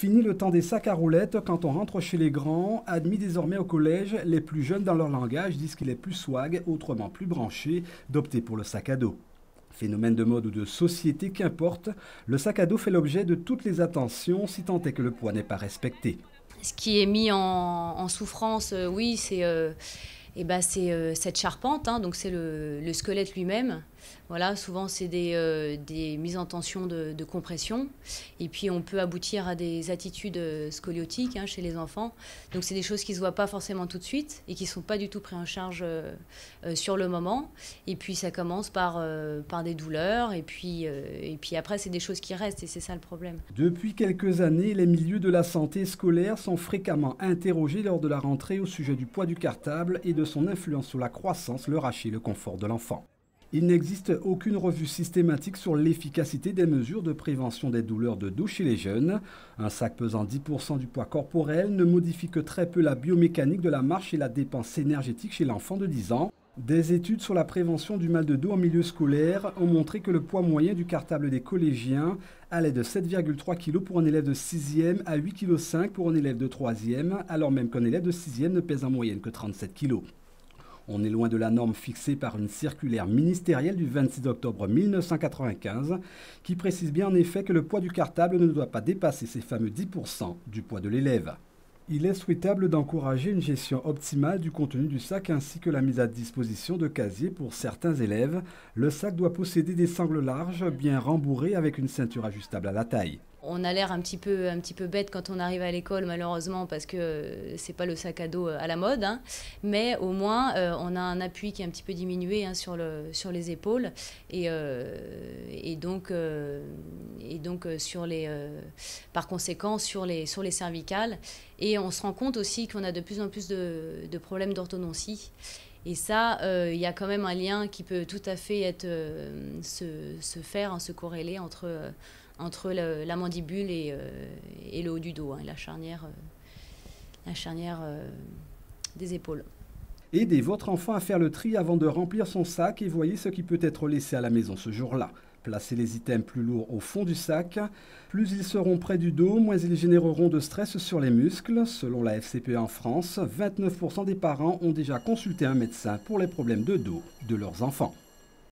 Fini le temps des sacs à roulettes quand on rentre chez les grands. Admis désormais au collège, les plus jeunes dans leur langage disent qu'il est plus swag, autrement plus branché, d'opter pour le sac à dos. Phénomène de mode ou de société, qu'importe, le sac à dos fait l'objet de toutes les attentions si tant est que le poids n'est pas respecté. Ce qui est mis en souffrance, oui, c'est cette charpente, hein, donc c'est le squelette lui-même. Voilà, souvent c'est des mises en tension de compression. Et puis on peut aboutir à des attitudes scoliotiques, hein, chez les enfants. Donc c'est des choses qui ne se voient pas forcément tout de suite et qui ne sont pas du tout prises en charge sur le moment. Et puis ça commence par des douleurs. Et puis après, c'est des choses qui restent et c'est ça le problème. Depuis quelques années, les milieux de la santé scolaire sont fréquemment interrogés lors de la rentrée au sujet du poids du cartable et de son influence sur la croissance, le rachis et le confort de l'enfant. Il n'existe aucune revue systématique sur l'efficacité des mesures de prévention des douleurs de dos chez les jeunes. Un sac pesant 10% du poids corporel ne modifie que très peu la biomécanique de la marche et la dépense énergétique chez l'enfant de 10 ans. Des études sur la prévention du mal de dos en milieu scolaire ont montré que le poids moyen du cartable des collégiens allait de 7,3 kg pour un élève de 6e à 8,5 kg pour un élève de 3e, alors même qu'un élève de 6e ne pèse en moyenne que 37 kg. On est loin de la norme fixée par une circulaire ministérielle du 26 octobre 1995 qui précise bien en effet que le poids du cartable ne doit pas dépasser ces fameux 10% du poids de l'élève. Il est souhaitable d'encourager une gestion optimale du contenu du sac ainsi que la mise à disposition de casiers pour certains élèves. Le sac doit posséder des sangles larges, bien rembourrées avec une ceinture ajustable à la taille. On a l'air un petit peu bête quand on arrive à l'école, malheureusement, parce que c'est pas le sac à dos à la mode, hein. Mais au moins on a un appui qui est un petit peu diminué, hein, sur les épaules et donc par conséquent sur les cervicales. Et on se rend compte aussi qu'on a de plus en plus de problèmes d'orthodontie. Et ça, il y a quand même un lien qui peut tout à fait se corréler entre la mandibule et le haut du dos, hein, la charnière des épaules. Aidez votre enfant à faire le tri avant de remplir son sac et voyez ce qui peut être laissé à la maison ce jour-là. Placez les items plus lourds au fond du sac. Plus ils seront près du dos, moins ils généreront de stress sur les muscles. Selon la FCPE en France, 29% des parents ont déjà consulté un médecin pour les problèmes de dos de leurs enfants.